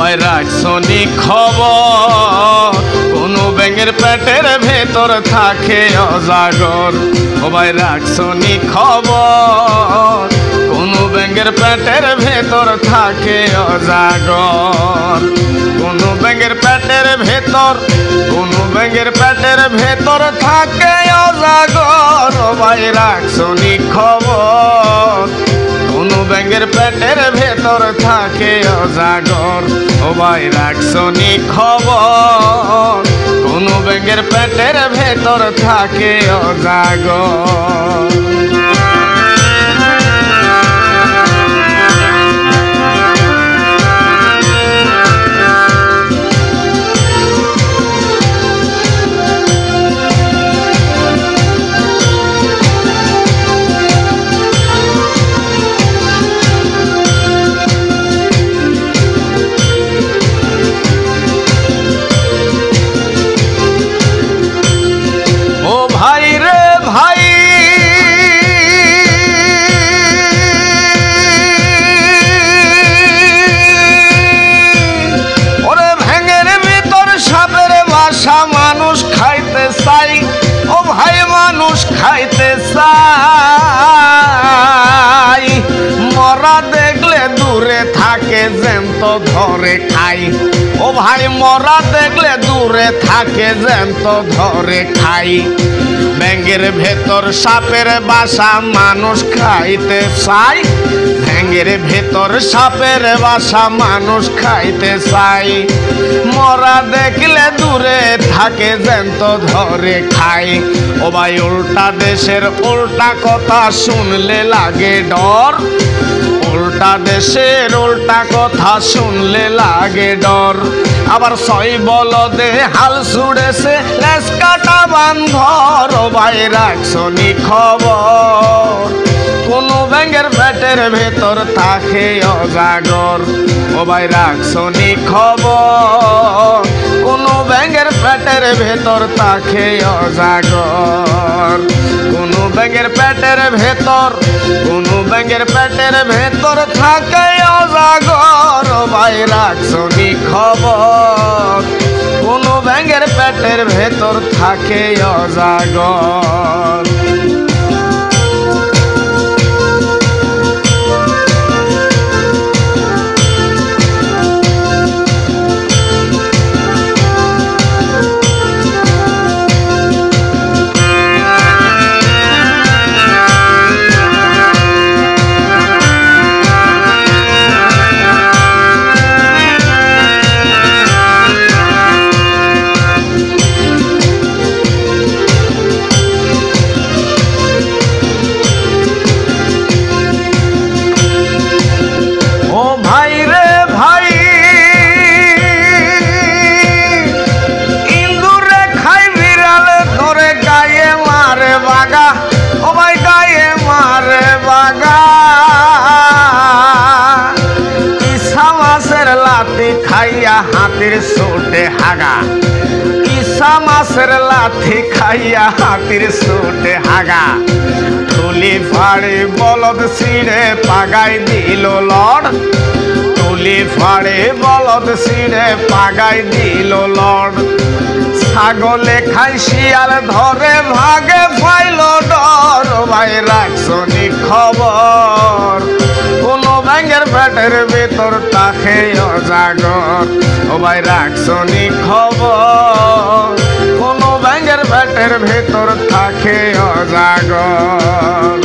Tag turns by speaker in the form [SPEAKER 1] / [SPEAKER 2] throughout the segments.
[SPEAKER 1] ভাই রাখছনি খবর কোন ব্যাঙের পেটের ভেতর থাকে অজাগর। ও ভাই রাখছনি খবর কোন ব্যাঙের পেটের ভেতর থাকে অজাগর। কোন ব্যাঙের পেটের ভেতর কোন ব্যাঙের পেটের ভেতর থাকে অজাগর। ও ভাই রাখছনি খবর কোন ব্যাঙের পেটের ভেতর থাকে অজাগর। ও ভাই রাখছনি খবর কোন ব্যাঙের পেটের ভেতর থাকে অজাগর। মানুষ খাইতে চাই, ও ভাই মানুষ খাইতে চাই। মরা দেখলে দূরে থাকে জ্যান্ত ধরে খাই। ও ভাই মরা দেখলে দূরে থাকে জ্যান্ত ধরে খাই। ব্যাঙের ভেতর সাপের বাসা মানুষ খাইতে চাই। ব্যাঙের ভেতর সাপের বাসা মানুষ খাইতে চাই। মরা দেখলে দূরে থাকে জ্যান্ত ধরে খাই। ও ভাই উল্টা দেশের উল্টা কথা শুনলে লাগে ডর। উল্টা দেশের উল্টা কথা শুনলে লাগে ডর। আবার ছয় বলদে হাল ছুড়েছে লেজ কাটা বান্ধর। ও ভাই রাখছনি খবর কোন ব্যাঙের পেটের ভেতর থাকে অজাগর। ও ভাই রাখছনি খবর কোন ব্যাঙের পেটের ভেতর থাকে অজাগর। কোন ব্যাঙের পেটের ভেতর কোন ব্যাঙের পেটের ভেতর থাকে অজাগর। ও ভাই রাখছনি খবর কোন ব্যাঙের পেটের ভেতর থাকে অজাগর। ও ভাই গায়ে মারে বাগা ইসা মাছের লাথি খাইয়া হাতির ছোটে হাগা। ইসা মাছের লাথি খাইয়া হাতির ছোটে হাগা। তুলি ফাড়ে বলদ ছিঁড়ে পাগাই দিল লড়। তুলি ফাড়ে বলদ ছিঁড়ে পাগাই দিল লড়। ছাগলে খাই শিয়াল ধরে ভাগে ফাইল ডর। ভাই রাখছনি খবর কোন ব্যাঙের পেটের ভেতর থাকে অজাগর। ও ভাই রাখছনি খবর কোন ব্যাঙের পেটের ভেতর থাকে অজাগর।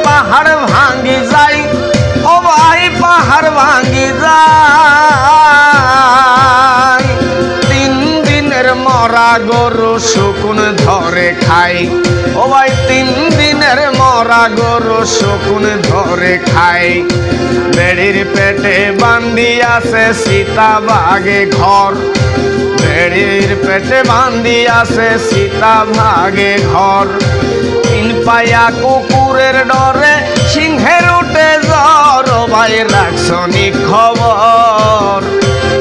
[SPEAKER 1] পাহাড় ভাঙ্গি যাই, ও ভাই পাহাড় ভাঙ্গি যাই। 3 দিনের মরা গরু শুকুন ধরে খাই। ও ভাই 3 দিনের মরা মরা গরু শকুন ধরে খায় বেড়ির পেটে বান্দি আছে সীতা বাগে ঘর বেড়ির পেটে বান্দি আছে সীতা ভাগে ঘর তিন পায়া কুকুরের ডরে সিংহের উঠে জ্বর ভাই রাখছনি খবর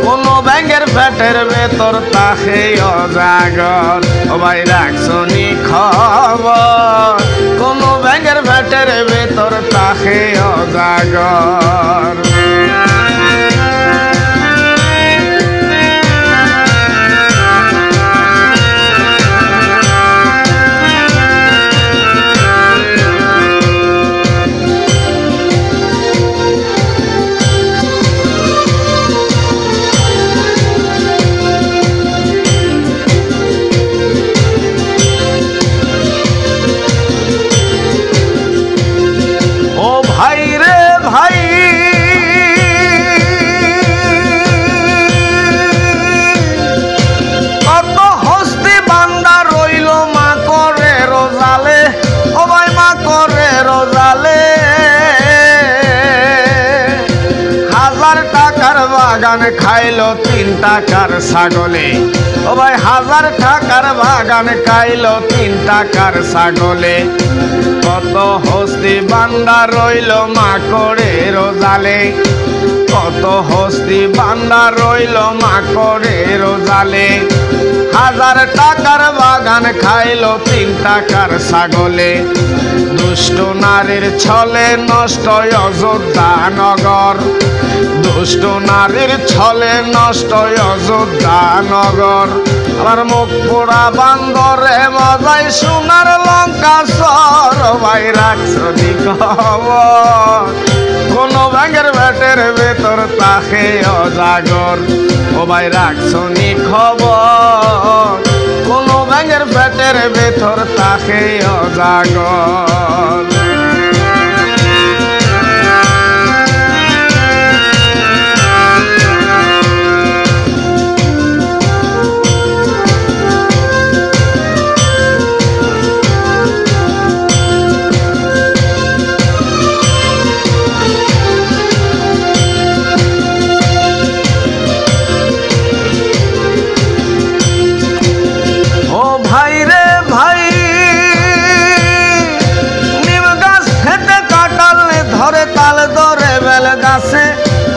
[SPEAKER 1] কোন ব্যাঙের পেটের ভেতর তাকে অজাগর ও ভাই রাখছনি খবর কোন ব্যাঙের পেটের ভেতর তাকে অজাগর বাগান খাইলো 3 টাকার ছাগলে ও ভাই 1000 টাকার বাগান খাইলো 3 টাকার ছাগলে কত হস্তি বান্দা রইল মাকড়ের জালে কত হস্তি বান্দা রইল মাকড়ের জালে 1000 টাকার বাগান খাইলো 3 টাকার ছাগলে দুষ্ট নারীর ছলে নষ্ট অযোধ্যা নগর দুষ্ট নারীর ছলে নষ্ট অযোধ্যা নগর আমার মুখ পোড়া বান্দরে মজাই সোনার লঙ্কা সর ভাই রাখছনি খবর কোন ব্যাঙের পেটের ভেতর তাকে অজাগর ও ভাই রাখছনি খবর কোন ব্যাঙের পেটের ভেতর তাকে অজাগর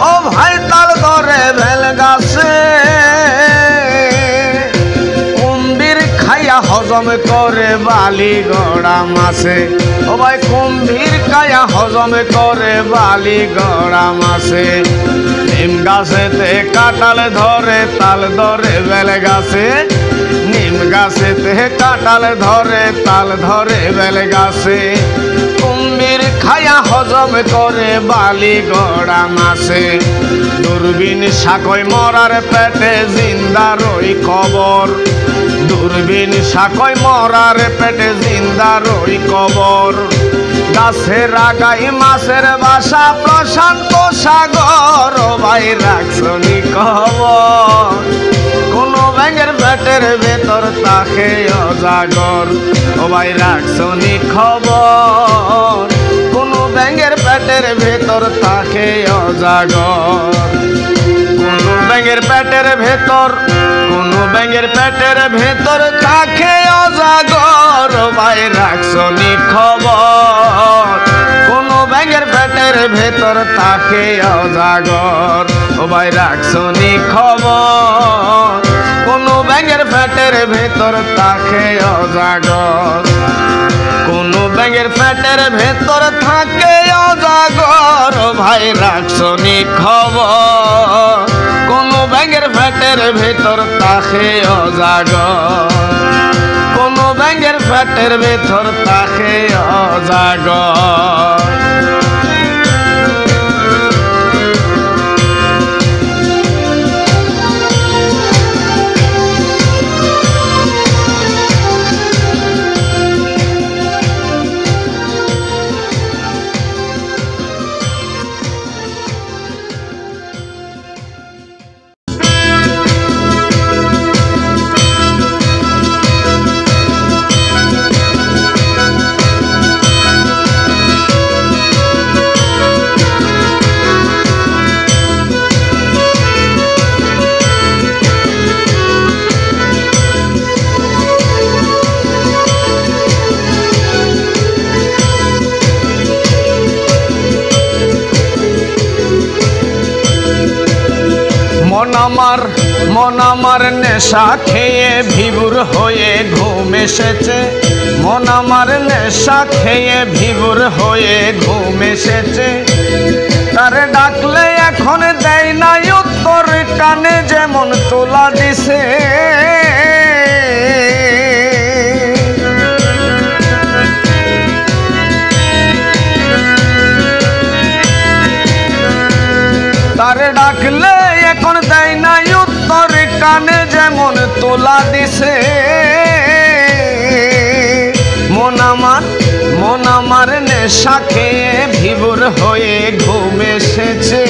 [SPEAKER 1] ও ভাই তাল ধরে বেল গাছে কুম্ভীর খাইয়া হজম করে বালি গড়া মাছে ও ভাই কুম্ভীর খাইয়া হজম করে বালি গড়া মাছে নিম গাছেতে কাঁঠাল ধরে তাল ধরে বেল গাছে নিম গাছেতে কাঁঠাল ধরে তাল ধরে বেল গাছে কুম্ভীর খায়া হজম করে বালি গড়া মাছে দূরবীন সাকই মরার পেটে জিন্দা রই কবর দূরবীন সাকই মরার পেটে জিন্দা রই কবর গাছের আগাই মাছের বাসা প্রশান্ত সাগর ভাই রাখছনি খবর কোন ব্যাঙের পেটের ভেতর তাকে অজাগর ও ভাই রাখছনি খবর কোন ব্যাঙের পেটের ভেতর তাকে অজাগর কোন ব্যাঙের পেটের ভেতর কোন ব্যাঙের পেটের ভেতর তাকে অজাগর ভাই রাখছনি খবর কোন ব্যাঙের পেটের ভেতর তাকে অজাগর ও ভাই রাখছনি খবর কোন ব্যাঙের পেটের ভেতর তাকে অজাগর কোন ব্যাঙের পেটের ভেতর থাকে অজাগর ভাই রাখছনি খবর কোন ব্যাঙের পেটের ভেতর তাকে অজাগর কোন ব্যাঙের পেটের ভেতর তাকে অজাগর মন আমার নেশা খেয়ে ভিবুর হয়ে ঘুম এসেছে, মন আমার নেশা খেয়ে ভিবুর হয়ে ঘুম এসেছে। তারে ডাকলে এখন দেয় না উত্তর, কানে যেমন তোলা দিছে। তারে ডাকলে এখন দেয় না উত্তর, কানে যেমন তোলা দিছে। মন আমার নেশা খেয়ে ভিবুর হয়ে ঘুম এসেছে।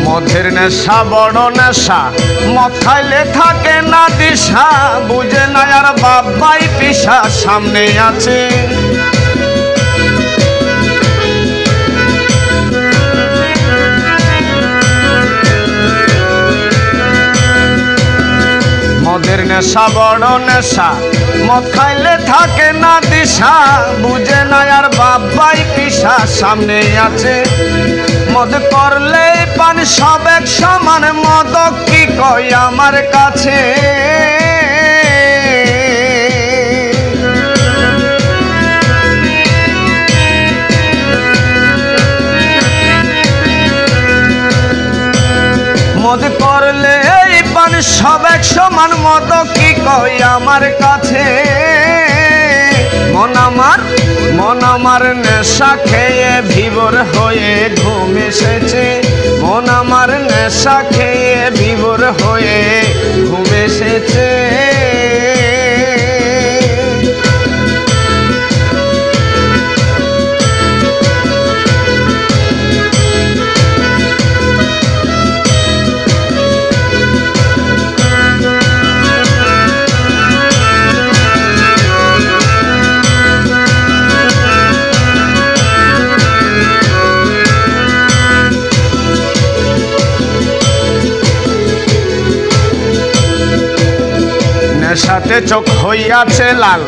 [SPEAKER 1] মদের নেশা বড় নেশা, মদ খাইলে থাকে না দিশা, বুঝে না আর বাবাই পিসা সামনে আছে। মদের নেশা বড় নেশা, মদ খাইলে থাকে না দিশা, বুঝে না আর বাবাই পিসা সামনে আছে। মদ করলে পান সব এক সমান, মদ কি কয় আমার কাছে। মদ করলে পান সব এক সমান, মদ কি কয় আমার কাছে। মন আমার নেশা খেয়ে ভিবর হয়ে ঘুম এসেছে, মন আমার নেশা খেয়ে ভিবর হয়ে ঘুম এসেছে। নেশাতে চোখ হইয়াছে লাল,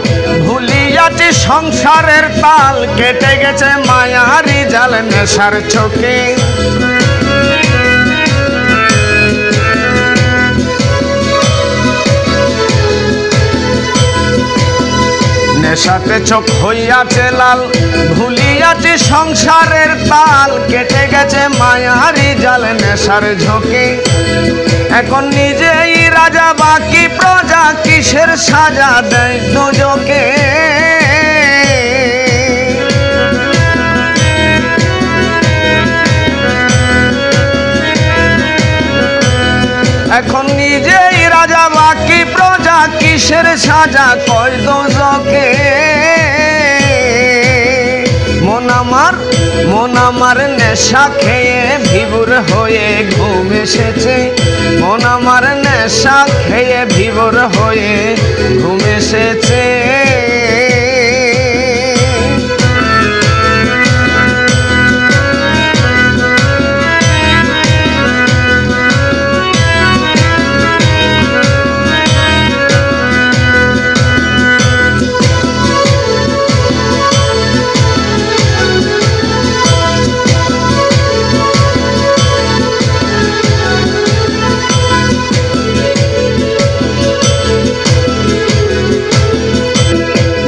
[SPEAKER 1] ভুলিয়াছি সংসারের তাল, কেটে গেছে মায়ারি জাল নেশার চোখে। নেশাতে চোখ হইয়াছে লাল, ভুলিয়াছি সংসারের তাল, কেটে গেছে মায়ারি জাল নেশার ঝোঁকে। এখন নিজেই রাজা বাকি প্রজা, কিসের সাজা দেয় দুজকে। এখন নিজেই রাজা বাকি প্রজা, কিসের সাজা কয় দুজকে। মন আমার নেশা খেয়ে ভিবুর হয়ে ঘুম এসেছে, মন আমার নেশা খেয়ে ভিবুর হয়ে ঘুম এসেছে।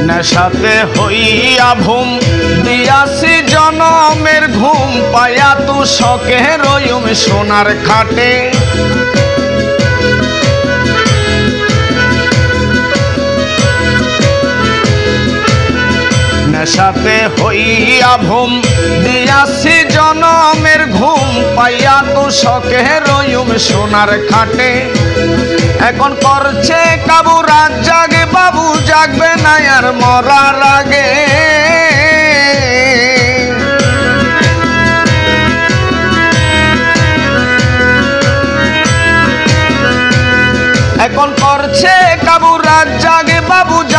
[SPEAKER 1] নেশাতে হইয়া ভুম দিয়াছি জনমের ঘুম, পায়া তু শখে রয়ুম সোনার খাটে। নেশাতে হইয়া ভুম দিয়াছি জনমের ঘুম, পাইয়া তু শখে রয়ুম সোনার খাটে। এখন করছে কাবু রাত জাগে বাবু, জাগবে না আর মরার আগে।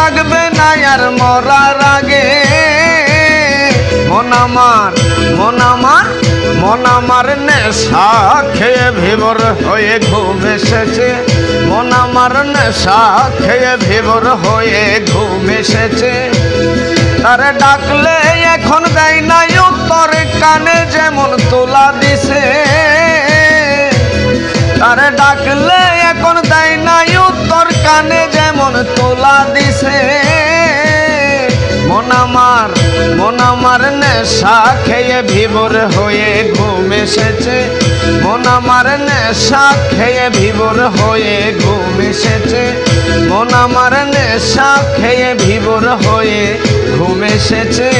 [SPEAKER 1] জাগবে না আর মরার আগে। মন আমার মন আমার মন আমার নেশা খেয়ে ভিবর হয়ে ঘুম এসেছে। মন আমার নেশা খেয়ে ভিবর হয়ে ঘুম এসেছে। তারে ডাকলে এখন দেয় না উত্তর, কানে যেমন তোলা দিছে। তারে ডাকলে এখন দেয় না উত্তর, কানে যেমন তোলা দিছে। মন আমার নেশা খেয়ে ভিবর হয়ে ঘুম এসেছে। মন আমার নেশা খেয়ে ভিবর হয়ে ঘুম এসেছে। মন আমার নেশা খেয়ে ভিবর হয়ে ঘুম এসেছে।